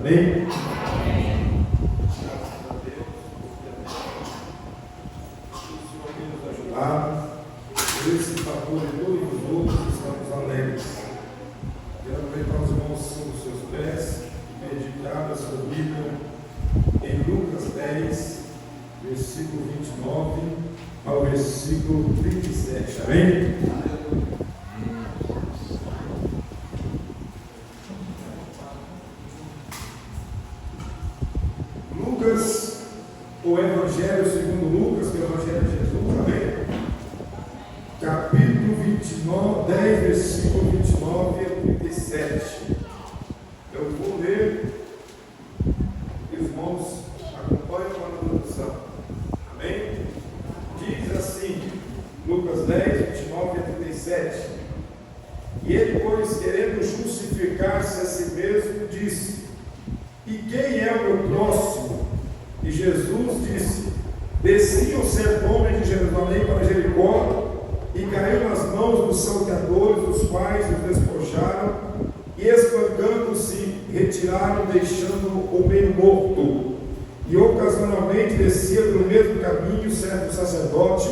Amém? Esse fator e todos os outros estamos alegres. Quero aproveitar os irmãos sobre os seus pés e meditar a sua Bíblia em Lucas 10, versículo 29 ao versículo 37. Amém? Lucas, o Evangelho segundo Lucas, que é o Evangelho de Jesus, amém? Capítulo 29, 10, versículo 29 a 37. Eu vou ler, irmãos, acompanhem com a tradução. Amém? Diz assim, Lucas 10, 29 a 37. E ele, pois, querendo justificar-se a si mesmo, disse: E quem é o meu próximo? E Jesus disse: Descia um certo homem de Jerusalém para Jericó, e caiu nas mãos dos salteadores, os quais os despojaram, e espancando-se, retiraram, deixando-o meio morto. E ocasionalmente descia pelo mesmo caminho certo sacerdote,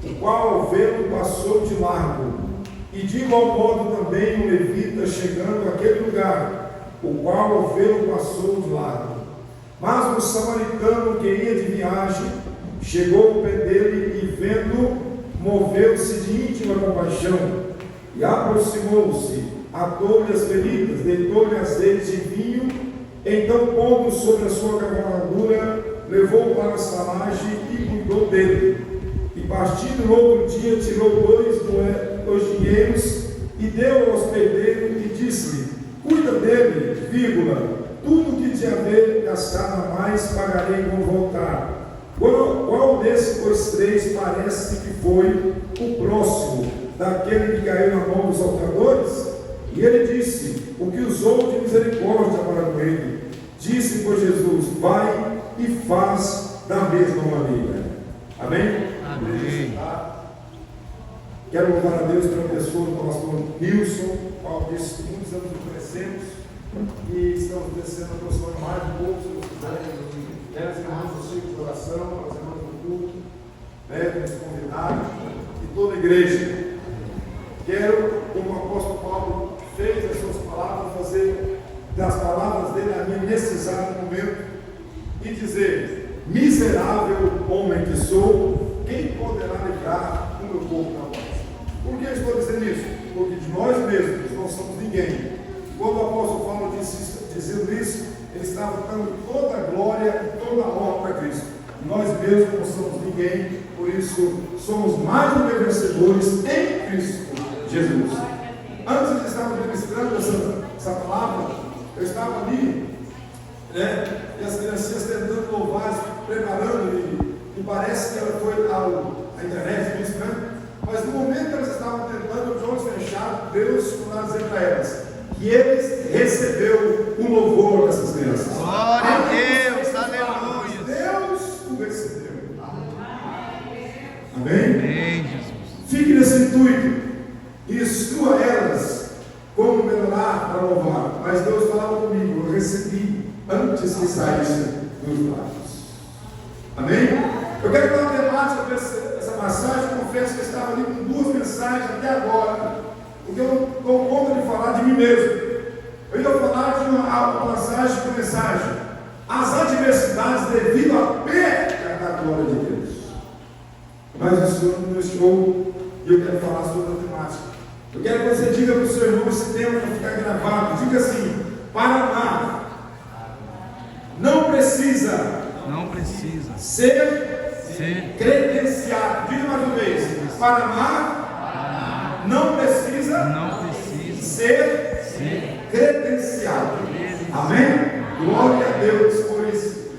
o qual, ao vê-lo, passou de largo. E de igual modo também o levita, chegando àquele lugar, o qual, ao vê-lo, passou de largo. Mas o samaritano que ia de viagem chegou ao pé dele e, vendo, moveu-se de íntima compaixão e aproximou-se, atou-lhe as feridas, deitou-lhe azeite e vinho, então, pondo sobre a sua cavalgadura, levou-o para a estalagem e cuidou dele. E partindo no outro dia, tirou dois dinheiros e deu ao hospedeiro e disse-lhe: Cuida dele, tudo que te haver gastado a mais pagarei quando voltar. Qual desses, pois, três parece que foi o próximo daquele que caiu na mão dos salteadores? E ele disse: O que usou de misericórdia para com ele. Disse, pois, Jesus: Vai e faz da mesma maneira. Amém? Amém. Quero louvar a Deus pela pessoa do pastor Nilson, qual disse que muitos anos nos conhecemos e estamos descendo aproximadamente mais um pouco, se Deus quiser. As irmãs do ciclo de oração, as irmãs do culto, nos convidados e toda a igreja. Quero, como o apóstolo Paulo fez as suas palavras, fazer das palavras dele a mim nesse exato momento e dizer: Miserável homem que sou, quem poderá livrar o meu corpo na morte? Por que eu estou dizendo isso? Porque de nós mesmos não somos ninguém. Quando o apóstolo Paulo dizendo isso, ele estava dando toda a glória e toda a honra para Cristo. Nós mesmos não somos ninguém, por isso somos mais do que vencedores em Cristo Jesus. Antes de estarmos ministrando essa palavra, eu estava ali, e as crianças tentando louvar, preparando, e parece que ela foi à internet ministrando, mas no momento que elas estavam tentando, os olhos fechados, Deus foi lá dizer para elas que eles recebeu o louvor dessas crianças. Glória a Deus, aleluia. Deus o recebeu. Amém? Amém, Jesus. Fique nesse intuito e instrua elas como melhorar para louvar. Mas Deus falava comigo, eu recebi antes que saísse dos lábios. Amém? Eu quero dar uma temática para essa passagem. Confesso que eu estava ali com duas mensagens até agora, porque eu não dou conta de falar de mim mesmo. Eu ia falar de uma passagem com mensagem: as adversidades devido à perda da glória de Deus. Mas o Senhor me deixou e eu quero falar sobre a temática. Eu quero que você diga para o seu irmão esse tema para ficar gravado. Diga assim: para amar, não precisa ser credenciado. Diga mais uma vez: para amar, não precisa ser credenciado. Amém? Glória a Deus por isso.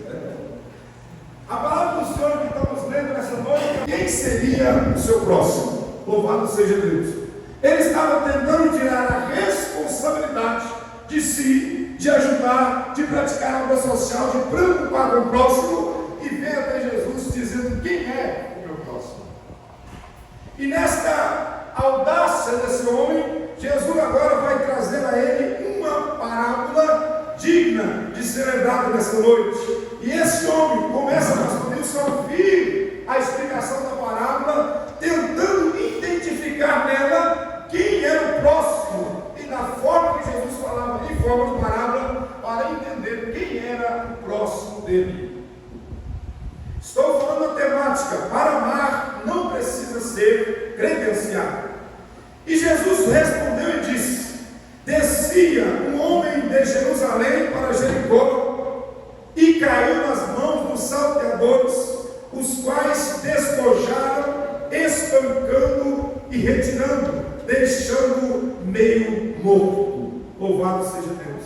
A palavra do Senhor que estamos lendo nessa noite: quem seria o seu próximo? Louvado seja Deus. Ele estava tentando tirar a responsabilidade de si, de ajudar, de praticar a obra social, de preocupar com o próximo, e veio até Jesus dizendo: quem é o meu próximo? E nesta audácia desse homem, Jesus agora vai trazer a ele uma parábola digna de de ser lembrado nessa noite. E esse homem começa, pastor Nilson, a ouvir a explicação da parábola, tentando identificar nela quem era o próximo, e da forma que Jesus falava, em forma de parábola, para entender quem era o próximo dele. Estou falando a temática: para amar não precisa ser credenciado. E Jesus respondeu e disse: descia um homem de Jerusalém para Jericó e caiu nas mãos dos salteadores, os quais despojaram, espancando e retirando, deixando meio morto. Louvado seja Deus.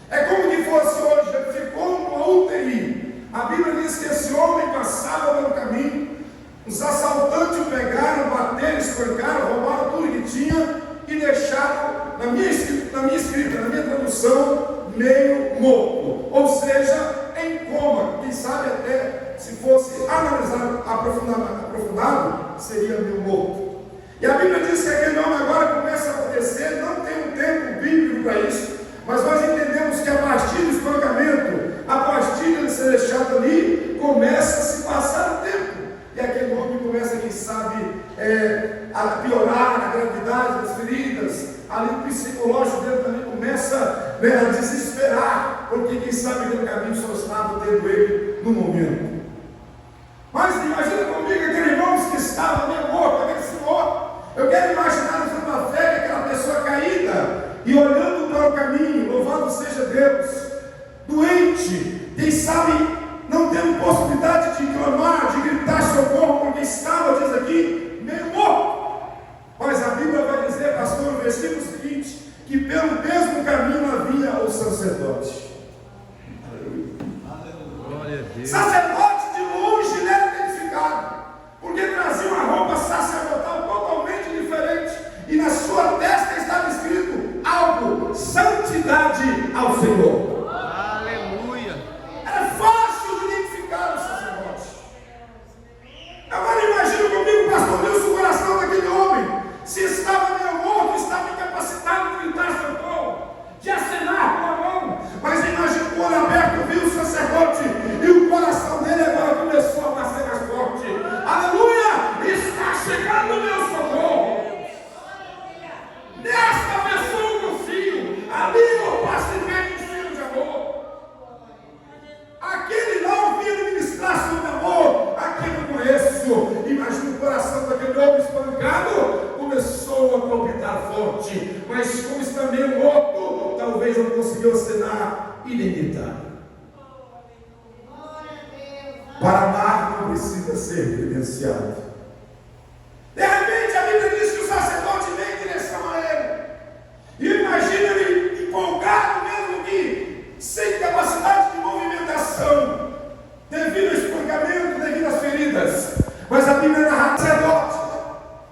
É como que fosse hoje, ele ficou numa UTI. A Bíblia diz que esse homem passava pelo caminho, os assaltantes o pegaram, bateram, espancaram, roubaram tudo que tinha e deixaram, na minha escrita, na minha tradução, meio morto, ou seja, em coma. Quem sabe até, se fosse analisado aprofundado, seria meio morto. E a Bíblia diz que aquele homem agora começa a acontecer, não tem um tempo bíblico para isso, mas nós entendemos que a partir do espancamento, a partir de ele ser deixado ali, começa a se passar o tempo. E aquele homem começa, quem sabe, a piorar a gravidade das feridas, ali o psicológico dele também começa a desesperar, porque quem sabe aquele caminho só estava tendo ele no momento. Mas imagina comigo aquele irmão que estava meio morto, aquele senhor. Eu quero imaginar uma fé, aquela pessoa caída e olhando para o caminho, louvado seja Deus, doente, quem sabe não tendo possibilidade de clamar, de gritar socorro, porque estava, diz aqui, meio morto. Mas a Bíblia vai dizer, pastor, no versículo seguinte, que pelo mesmo caminho havia o sacerdote. Glória a Deus. Sacerdote de longe ele era identificado, porque trazia uma roupa sacerdotal totalmente diferente, e na sua testa estava escrito algo: santidade ao Senhor. Aleluia. Era fácil de identificar o sacerdote. Agora imagina comigo, pastor Nilson, o coração daquele homem, se estava meio morto, estava incapacitado de gritar socorro, de acenar com a mão, mas imagina o olho aberto, viu o sacerdote, e o coração dele agora começou a bater mais forte. Aleluia! Está chegando o meu socorro. Nesta pessoa eu confio. Ali eu pacifiquei um filho de amor. Aquele lá eu vim ministrar sobre amor. Aquele eu conheço. Imagina o coração daquele homem espancado. Começou a palpitar forte. Mas como está meio morto, talvez não conseguiu acenar e nem gritar. Para amar não precisa ser credenciado. De repente a Bíblia diz que o sacerdote vem em direção a ele. E imagina ele empolgado, mesmo que sem capacidade de movimentação, devido ao espancamento, devido às feridas. Mas a Bíblia narra sacerdote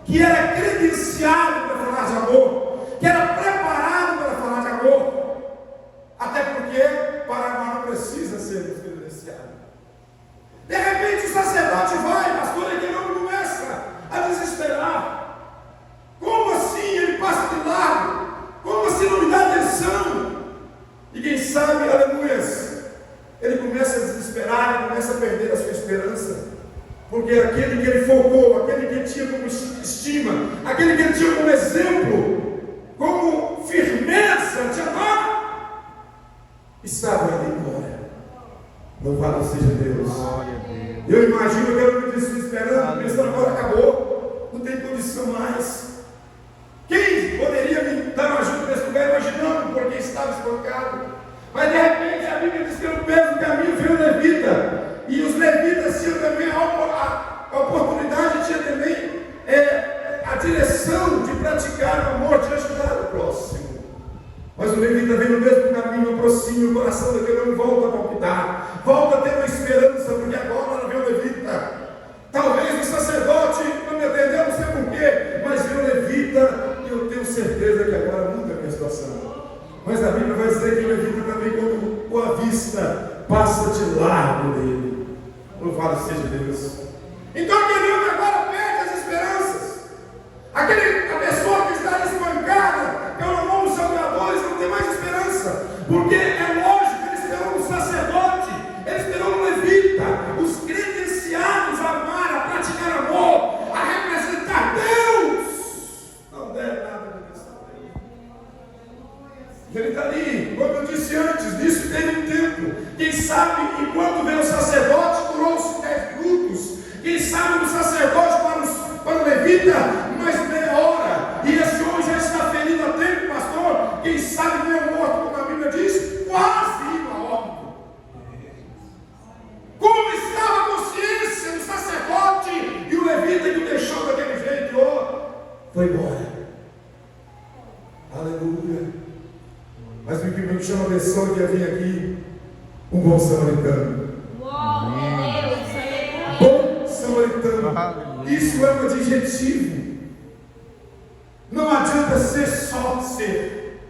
que era credenciado para falar de amor, que era preparado para falar de amor. Até porque para amar não precisa ser credenciado. De repente o sacerdote vai, pastor, e ele começa a desesperar. Como assim ele passa de lado? Como assim não me dá atenção? E quem sabe, aleluia, ele começa a desesperar, ele começa a perder a sua esperança. Porque aquele que ele focou, aquele que ele tinha como estima, aquele que ele tinha como exemplo, como firmeza de amar, estava indo embora. Louvado seja Deus. Eu imagino que eu me desesperando, pensando, agora acabou, não tem condição mais. Quem poderia me dar uma ajuda nesse lugar, imaginando, porque estava espancado? Mas de repente a Bíblia diz que no mesmo caminho veio o levita, e os levitas tinham também a oportunidade, tinha também a direção de praticar o amor, de ajudar o próximo. Mas o levita vem no mesmo caminho, aproxima o coração daquele homem, volta a palpitar, volta a ter uma esperança, porque agora ela vê o levita. Talvez o sacerdote não me atendeu, não sei porquê, mas vê o levita e eu tenho certeza que agora muda a minha situação. Mas a Bíblia vai dizer que o levita também, quando o avista, passa de largo dele. Louvado seja Deus. Então aquele homem agora perde as esperanças. A pessoa que está espancada pelo mão dos salvadores não tem mais esperança, porque é lógico que ele esperou no Ele está ali, como eu disse antes, nisso teve um tempo. Quem sabe, enquanto veio o sacerdote, durou-se 10 minutos. Quem sabe o sacerdote para o levita, mais meia hora. E esse homem já está ferido há tempo, pastor. Quem sabe não é morto, como a Bíblia diz, quase indo a óbito. Como estava a consciência do sacerdote e o levita que o deixou daquele jeito? Foi embora. Aleluia. Mas o que me chama a atenção é que havia aqui um bom samaritano. Bom samaritano. Isso é um adjetivo. Não adianta ser só ser.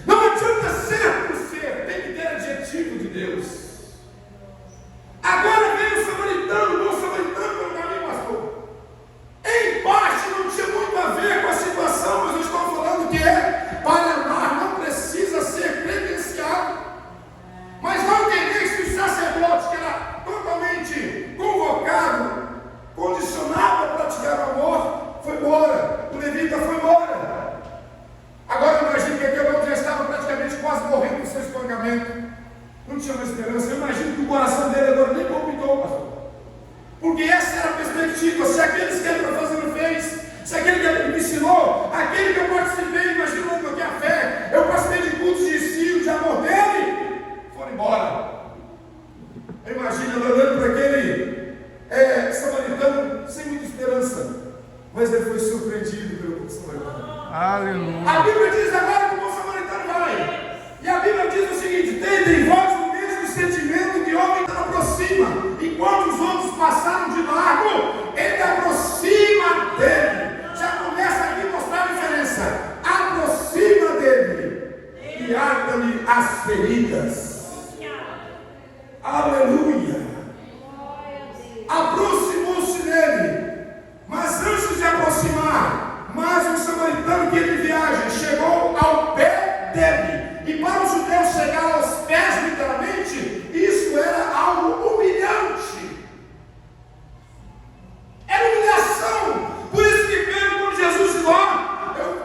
Não adianta ser por ser. Tem que ter adjetivo de Deus. Agora vem o samaritano, o bom samaritano pelo caminho, pastor. Em parte não tinha muito a ver com a situação, mas eu estou falando que para amar não precisa ser credenciado. Mas não entendeis que o sacerdote, que era totalmente convocado, condicionado a praticar o amor, foi embora. O levita foi embora. Agora imagine que aquele homem já estava praticamente quase morrendo no seu espancamento. Não tinha mais esperança. Eu imagino que o coração dele agora nem palpitou, pastor. Porque essa era a perspectiva. Se aqueles que ele está fazendo fez, se aquele que ele me ensinou, aquele que eu participei, imaginando que a fé, eu participei de cultos de ensino, de amor dele, foram embora. Eu imagino ele olhando para aquele samaritano sem muita esperança, mas ele foi surpreendido pelo bom samaritano. Aleluia. A Bíblia diz agora que o bom samaritano vai. E a Bíblia diz o seguinte: tende em vós o mesmo sentimento que homem que aproxima. Enquanto os outros passaram de largo, ele aproxima dele. Já começa aqui a mostrar a diferença. Aproxima dele e ata-lhe as feridas. Aleluia. Aproximou-se dele. Mas antes de aproximar, mais um samaritano que ele viaja chegou ao pé dele. E para os judeus chegar aos pés, literalmente, isso era algo humilhante. Era humilhação. Por isso que Pedro, quando Jesus disse: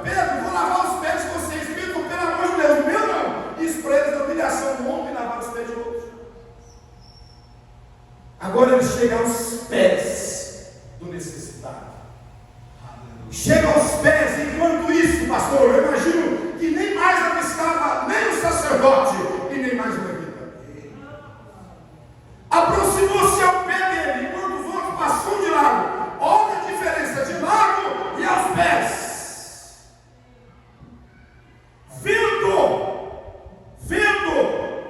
Pedro, vou lavar os pés de vocês. Pedro, pelo amor de Deus, meu não. Isso para eles é humilhação. Um homem lavar os pés de outros. Agora ele chega aos pés do necessitado. Chega aos pés. Enquanto isso, pastor, eu imagino que nem mais avistava nem o sacerdote e nem mais o levita. Aproximou-se ao pé dele, enquanto os outros passou de lado. Olha a diferença de lado e aos pés. Vendo,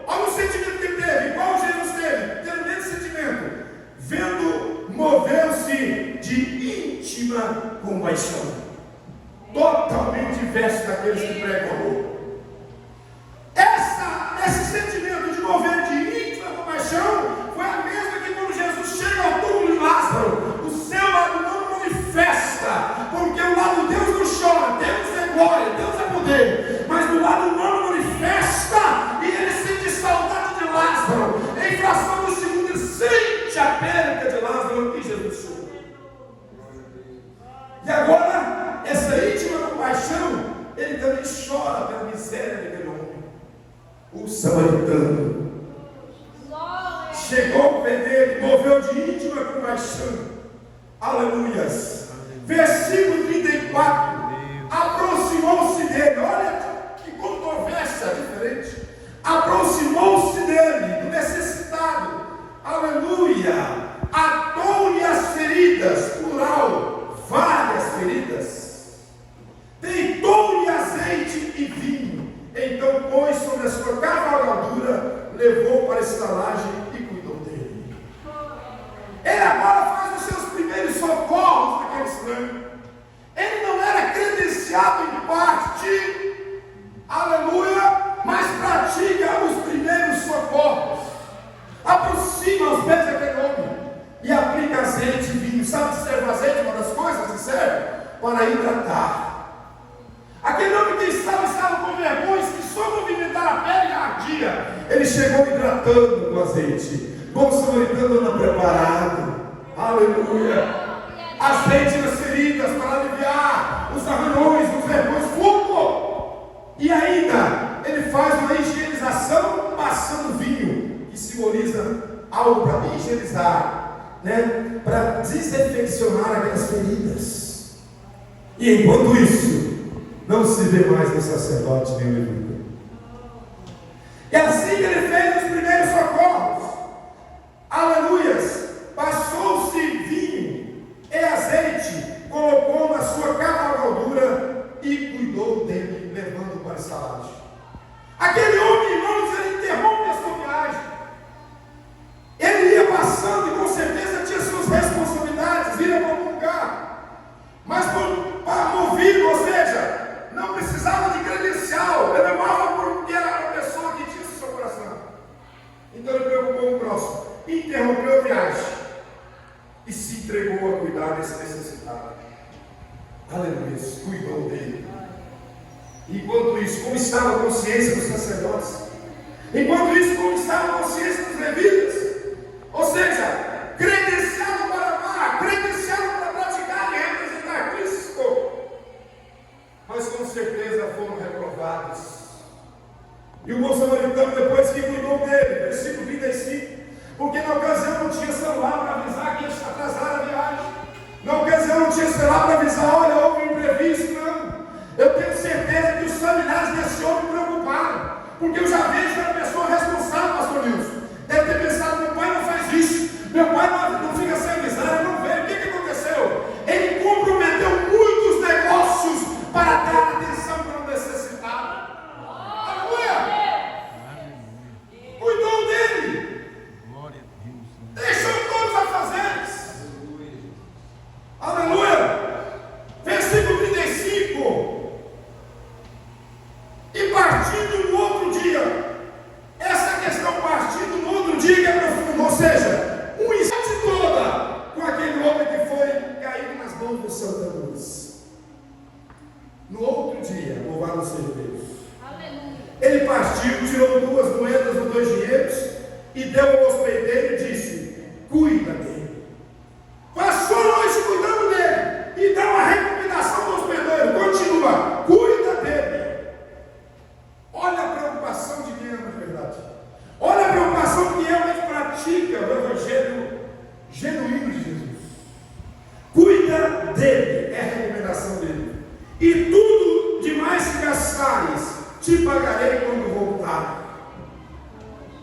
olha o sentimento que ele teve, igual Jesus teve, tendo o mesmo sentimento. Vendo, moveu-se de íntima compaixão. Totalmente diverso daqueles que pregam amor. Esse sentimento de mover de íntima compaixão foi a mesma que quando Jesus chega ao túmulo de Lázaro, o seu lado humano manifesta, porque o lado de Deus não chora, Deus é glória, Deus é poder, mas o lado humano manifesta e ele sente saudade de Lázaro. Em fração do segundo ele sente a perda de Lázaro e Jesus chora. E agora, essa íntima compaixão, ele também chora pela miséria daquele homem. O samaritano chegou ao pé dele, moveu de íntima compaixão. Aleluias. Versículo 34. Aproximou-se dele. Olha que controvérsia diferente. Aproximou-se dele, do necessitado. Aleluia. Atou-lhe as feridas, plural, várias feridas. Deitou-lhe azeite e vinho. Então pôs sobre a sua cavalgadura, levou para a estalagem e cuidou dele. Ele agora faz os seus primeiros socorros naquele estranho. Ele não era credenciado em parte, aleluia, mas pratica os primeiros socorros. Aproxima os pés daquele homem e aplica azeite e vinho. Sabe que serve azeite? Uma das coisas que serve para hidratar. Aquele homem que estava com vergonha, que só movimentar a pele ardia. Ele chegou hidratando com azeite. Bom samaritano anda preparado. Aleluia. Azeite nas feridas para aliviar os arranhões, os vergões, fogo. E ainda, ele faz uma higienização passando vinho, que simboliza algo para higienizar, né? Para desinfeccionar aquelas feridas. E enquanto isso, não se vê mais no sacerdote nem no levita. E assim que ele fez os primeiros socorros, aleluias, passou-se vinho e azeite, colocou na sua cavalgadura e cuidou dele, levando para a estalagem. Aquele homem, irmãos, ele interrompe a sua viagem. Ele ia passando e com certeza tinha suas responsabilidades, ia para algum lugar. Mas para movido, ou seja, não precisava de credencial, ele levava porque era a pessoa que tinha o seu coração. Então ele preocupou com o próximo, interrompeu a viagem e se entregou a cuidar desse necessitado. Aleluia, cuidou dele. Enquanto isso, como estava a consciência dos sacerdotes? Enquanto isso, como estava a consciência dos levitas? Ou seja, credenciado para amar, credenciado para praticar e representar Cristo. Mas com certeza foram reprovados. E o bom samaritano, depois que cuidou dele, versículo 35, porque na ocasião não tinha celular para avisar que ia atrasar a viagem. Na ocasião não tinha celular para avisar, olha, houve um imprevisto, não. Eu tenho certeza que os familiares desse homem preocuparam, porque eu já vejo que era a pessoa responsável, pastor Nilson. Deve ter pensado, meu pai não faz isso, meu pai não fica sem avisar, ele não veio. O que aconteceu? Ele comprometeu muitos negócios para dar atenção para o necessitado. Aleluia! Cuidou dele. Deixou todos afazeres. Aleluia! Versículo 35. E partindo no outro dia, essa questão partindo no outro dia que é profundo, ou seja, um instante toda com aquele homem que foi caído nas mãos do Santa Luz. No outro dia, louvado seja Deus. Aleluia. Ele partiu, tirou 2 moedas ou 2 dinheiros e deu ao hospedeiro e disse: cuida dele. Passou a noite cuidando dele e dá uma recomendação do hospedeiro, continua, cuida dele. Olha a preocupação de quem ama de verdade. Olha a preocupação de quem realmente pratica o evangelho genuíno de Jesus. Cuida dele, é a recomendação dele. E tudo demais que gastares, te pagarei quando voltar.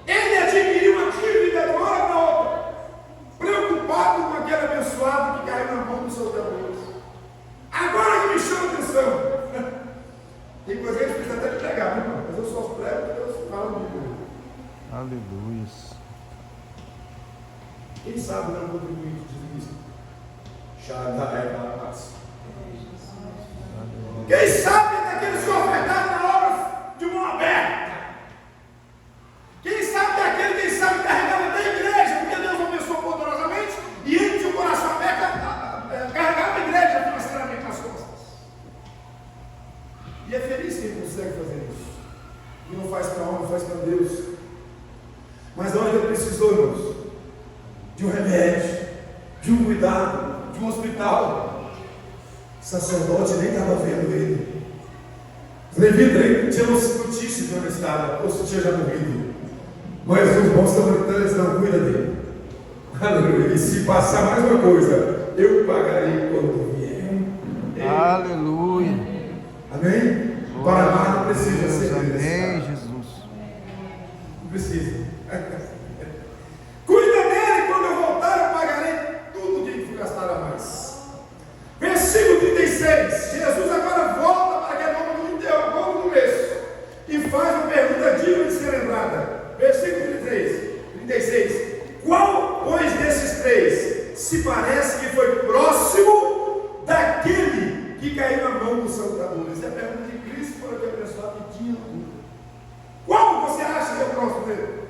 Ele adquiriu uma dívida de uma hora para outra, preocupado com aquele abençoado que caiu na mão do seu Deus. Agora que me chama a atenção. Tem coisa que a gente precisa até de pregar, né, irmão? Mas eu só prego porque Deus fala comigo. Aleluia. Quem sabe não contribuir com isso? Quem sabe daqueles que ofertaram na obra de mão aberta? Quem sabe daquele que sabe carregava da igreja, porque Deus abençoou poderosamente e ele tinha o coração aberto, carregava a igreja financeiramente nas costas. E é feliz quem consegue fazer isso. E não faz para homem, não faz para Deus. Mas na hora que ele precisou, irmãos, de um remédio, de um cuidado, de um hospital, o sacerdote nem estava vendo ele. O levita nem tinha notícia de onde estava, ou se tinha já morrido. Mas os bons samaritanos não cuidam dele. Aleluia. E se passar mais uma coisa, eu pagarei quando vier. Aleluia. Amém? Para amar não precisa ser amém, Jesus. Não precisa. Cuida dele, quando eu voltar, eu pagarei tudo que for gastar a mais. Versículo 36. Jesus agora volta para aquele homem que interrogou no começo e faz uma pergunta digna de ser lembrada. Versículo 36. Qual, pois, desses 3 se parece que foi próximo daquele que caiu na mão dos saltadores? Essa é a pergunta de Cristo para aquele pessoal que tinha tudo. Qual você acha que é o próximo dele?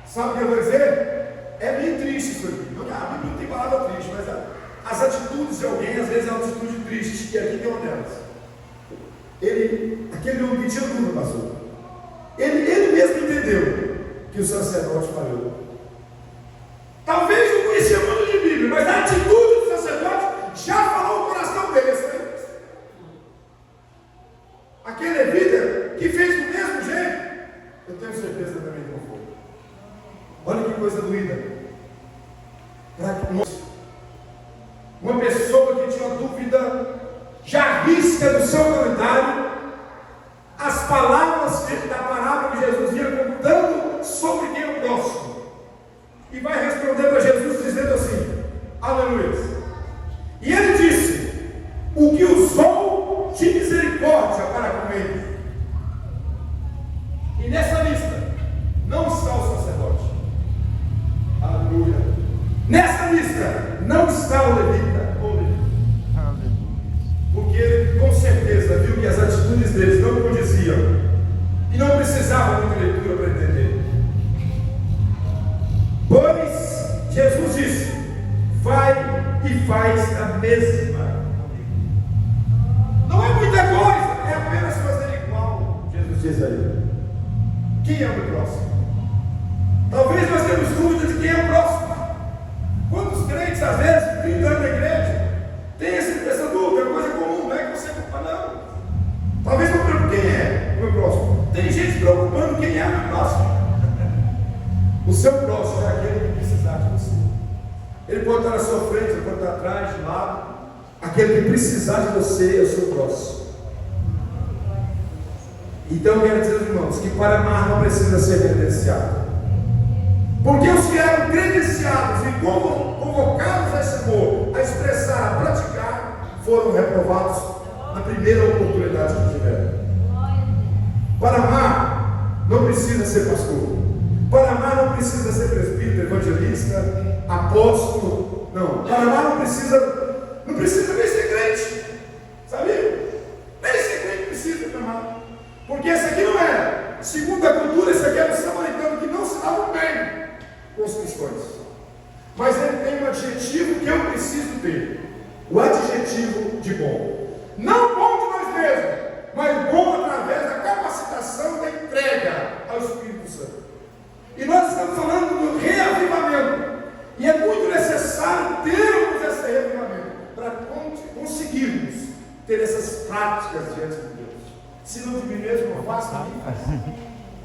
Sabe o que eu vou dizer? É meio triste isso aqui. A Bíblia não tem palavra triste, mas as atitudes de alguém, às vezes, é uma atitude triste, e aqui tem uma delas. Aquele homem que tinha tudo, pastor, ele mesmo entendeu que o sacerdote falhou. Talvez não conhecia muito de Bíblia, mas a atitude do sacerdote já falou o coração dele. Aquele tenho certeza também que não foi. Olha que coisa doída. Uma pessoa que tinha uma dúvida já risca do seu calendário as palavras da parábola que Jesus ia contando sobre quem é o próximo. E vai responder para Jesus dizendo assim: aleluia. E ele disse: o que usou de misericórdia para com ele. E nessa lista não está o sacerdote. Aleluia. Nessa lista não está o levita. Porque ele com certeza viu que as atitudes deles não condiziam e não precisavam de leitura para entender. Pois Jesus disse: vai e faz a mesma. Não é muita coisa, é apenas fazer igual. Jesus diz aí: quem é o próximo? Talvez nós temos dúvida de quem é o próximo. Quantos crentes às vezes gritando na igreja tem essa dúvida? É coisa comum, não é que você culpa, não. Talvez não preocupe quem é o meu próximo. Tem gente preocupando quem é o meu próximo. O seu próximo é aquele que precisar de você. Ele pode estar na sua frente, ele pode estar atrás, de lado. Aquele que precisar de você é o seu próximo. Então eu quero dizer aos irmãos que para amar não precisa ser credenciado. Porque os que eram credenciados e convocados a esse amor, a expressar, a praticar, foram reprovados na primeira oportunidade que tiveram. Para amar não precisa ser pastor. Para amar não precisa ser presbítero, evangelista, apóstolo. Não. Para amar não precisa nem ser crente. Sabia? Nem ser crente precisa para amar. Porque esse aqui não é. Segundo a cultura, esse aqui era o samaritano que não se dava bem com os cristãos. Mas ele tem um adjetivo que eu preciso ter. O adjetivo de bom. Não bom de nós mesmos, mas bom através da capacitação da entrega ao Espírito Santo. E nós estamos falando do reavivamento. E é muito necessário termos esse reavivamento para conseguirmos ter essas práticas diante de Deus. Se não de mim mesmo, não faço nada.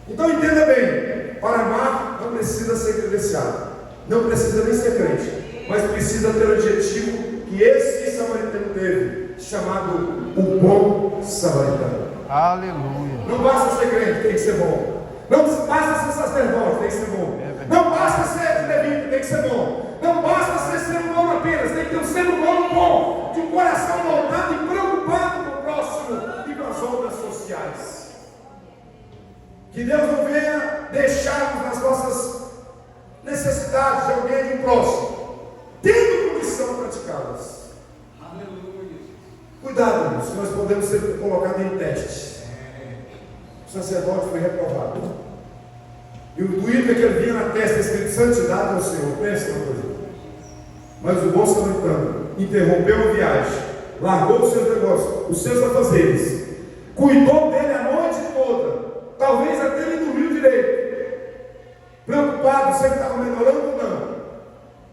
Então entenda bem: para amar não precisa ser credenciado, não precisa nem ser crente, mas precisa ter o adjetivo que esse samaritano teve, chamado o bom samaritano. Aleluia. Não basta ser crente, tem que ser bom. Não basta ser sacerdote, tem que ser bom. Não basta ser levita, tem que ser bom. Não basta ser ser humano apenas, tem que ter um ser humano bom, de um coração voltado e preocupado com o próximo e com as obras sociais. Que Deus não venha deixarmos nas nossas necessidades de alguém de um próximo, tendo condição de praticá-las. Cuidado, irmãos, nós podemos ser colocados em teste. O sacerdote foi reprovado. E o doído é que ele vinha na testa escrito santidade ao Senhor. Pensa uma coisa. Mas o bom samaritano interrompeu a viagem, largou os seus negócios, os seus afazeres, cuidou dele a noite toda. Talvez até ele dormiu direito, preocupado se ele estava melhorando ou não.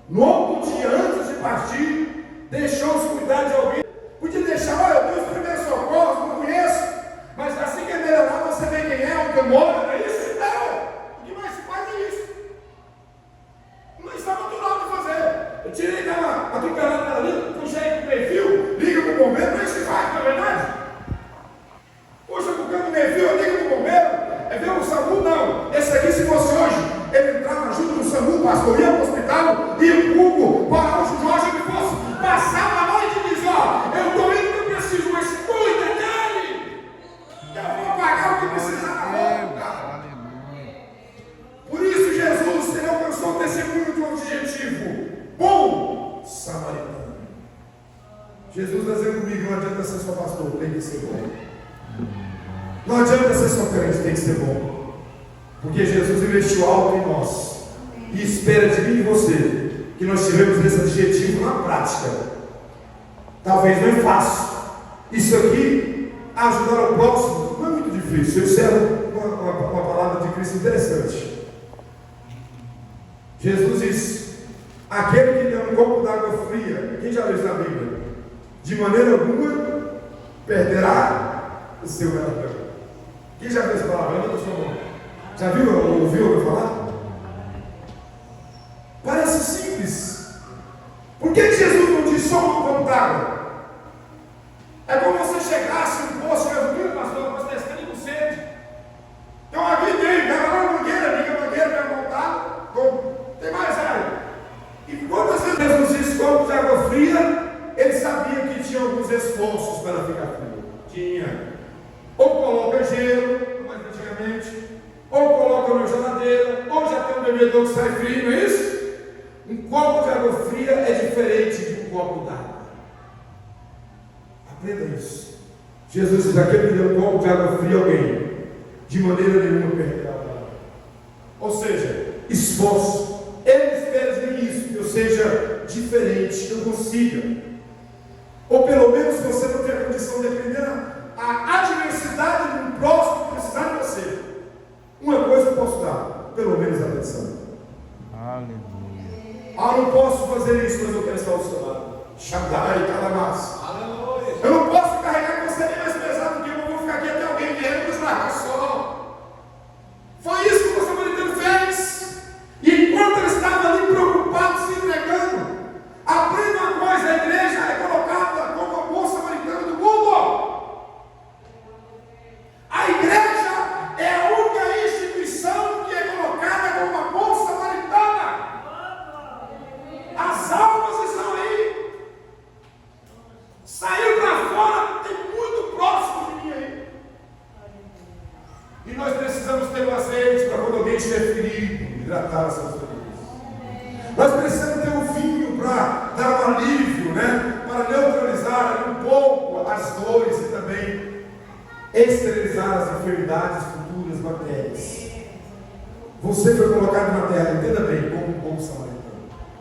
No outro dia, antes de partir, deixou-se cuidar de alguém. Podia deixar: olha, eu dei os primeiros socorros, não conheço, mas assim que ele melhorar, você vê quem é, onde mora, não é isso? Não! O que mais se faz é isso. Não está natural de fazer. Eu tirei aquela atropelada ali, puxei com o perfil, liga para o bombeiro, não é isso que faz, não é verdade? Puxa com o cano do perfil, liga para o bombeiro, é ver o SAMU? Não. Esse aqui, se fosse hoje, ele entrava junto no SAMU, pastor, ia para o hospital, ia para o Hugo, para o Jorge, que fosse, passava a noite e diz: ó, eu estou indo que eu preciso, mas cuida dele. Eu vou pagar o que precisar na boca. Por isso Jesus, ele alcançou o testemunho de um objetivo: bom samaritano. Jesus está dizendo comigo: não adianta ser só pastor, tem que ser bom. Não adianta ser só crente, tem que ser bom. Porque Jesus investiu algo em nós e espera de mim e de você que nós tivemos esse adjetivo na prática. Talvez não é fácil. Isso aqui, ajudar o próximo, não é muito difícil. Eu disseram uma palavra de Cristo interessante. Jesus disse: aquele que der um copo d'água fria, quem já leu isso na Bíblia? De maneira alguma perderá o seu galardão. Quem já viu essa palavra? Levanta a sua mão. Já viu ou ouviu eu falar? Parece simples. Por que Jesus não disse só uma conta d'água? É como você chegasse no posto de gasolina, pastor, mas está estando com sede. Então aqui tem, pega lá a mangueira, liga a mangueira, pega montar, tem mais área. E quantas vezes Jesus disse copos de água fria, ele sabia que tinha alguns esforços para ficar frio. Tinha. Ou coloca gelo, mais antigamente, ou coloca na geladeira, ou já tem um bebedor que sai frio, não é isso? Um copo de água fria é diferente de um copo d'água. Aprenda isso. Jesus diz: aquele que deu um copo de água fria a alguém, de maneira nenhuma perderá a água. Ou seja, esforço. Ele espera de mim isso, que eu seja diferente, que eu consiga. Ou pelo menos você não tem a condição de depender a adversidade de um próximo precisar de você. Uma coisa eu posso dar, pelo menos atenção. Aleluia. Ah, não posso fazer isso, mas eu quero estar ao seu lado. Shaddai, Calamas. Eu não posso carregar com você nem mais pesado do que eu vou ficar aqui até alguém vier nos largar só. Foi isso que o samaritano fez. E enquanto ele estava ali preocupado, se entregando, aprenda uma coisa: a igreja é colocada como o bom samaritano do mundo. A igreja é a única instituição que é colocada como uma boa samaritana. As almas estão aí. Saiu para fora, tem muito próximo de mim aí. E nós precisamos ter o azeite para quando alguém estiver ferido, hidratar as suas feridas. Nós precisamos ter o vinho para dar um alívio, né? Para neutralizar um pouco as dores e também esterilizar as enfermidades futuras, bactérias. Você foi colocado na terra, entenda bem, como um bom samaritano.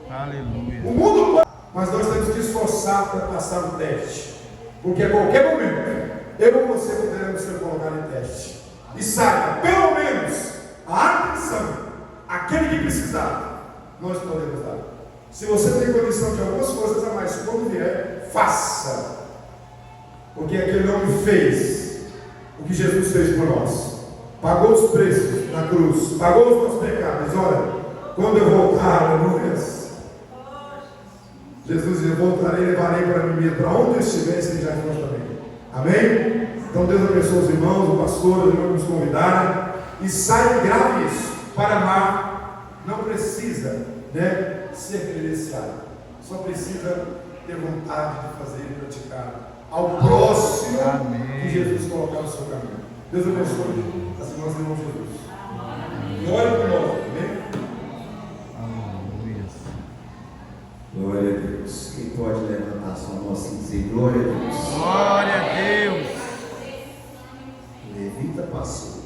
Aleluia. O mundo pode, mas nós temos que esforçar para passar o teste. Porque a qualquer momento, eu ou você poderemos ser colocados em teste. E saiba, pelo menos, a atenção, aquele que precisar, nós podemos dar. Se você tem condição de algumas coisas a mais, quando vier, faça. Porque aquele homem fez o que Jesus fez por nós. Pagou os preços na cruz, pagou os nossos pecados. Olha, quando eu voltar, aleluias, Jesus diz: eu voltarei e levarei para mim mesmo, para onde eu estiver, esse já nós também. Amém? Então Deus abençoe os irmãos, o pastor, os irmãos nos convidaram. E sai e grave isso. Para amar, não precisa, né, ser credenciado. Só precisa ter vontade de fazer e praticar ao próximo. Amém. Que Jesus colocar no seu caminho. Deus abençoe as irmãs e irmãos de Jesus. E ore por nós. Amém? Glória a Deus. Quem pode levantar sua mão assim e dizer glória a Deus? Glória a Deus. Levita passou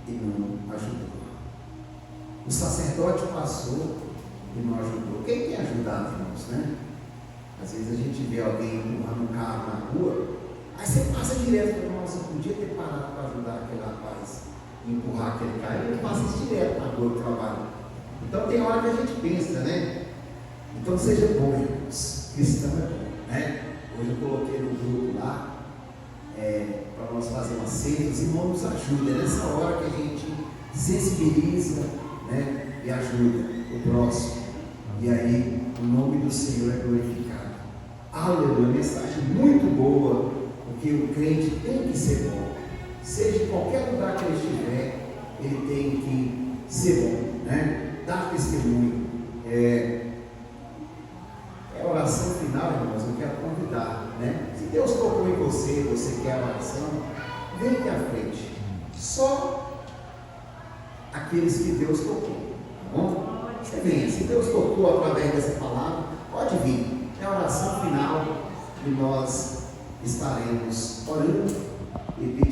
e não ajudou. O sacerdote passou e não ajudou. Quem tem ajudado, irmãos, né? Às vezes a gente vê alguém empurrando um carro na rua, aí você passa direto para nós. Você podia ter parado para ajudar aquele rapaz, empurrar aquele cara. Ele passa direto na rua do trabalho. Então tem hora que a gente pensa, né? Então seja bom, irmãos. Cristão é bom, né? Hoje eu coloquei no grupo lá para nós fazer uma ceia. Os irmãos nos ajudam. É nessa hora que a gente sensibiliza, né? E ajuda o próximo. E aí o nome do Senhor é glorificado. Aleluia. Mensagem muito boa, porque o crente tem que ser bom. Seja em qualquer lugar que ele estiver, ele tem que ser bom, né? Dar testemunho. É a oração final, irmãos. Eu quero convidar, né? Se Deus tocou em você, você quer a oração, vem aqui à frente. Só aqueles que Deus tocou, tá bom? Você vem. Se Deus tocou através dessa palavra, pode vir. É a oração final e nós estaremos orando e pedindo.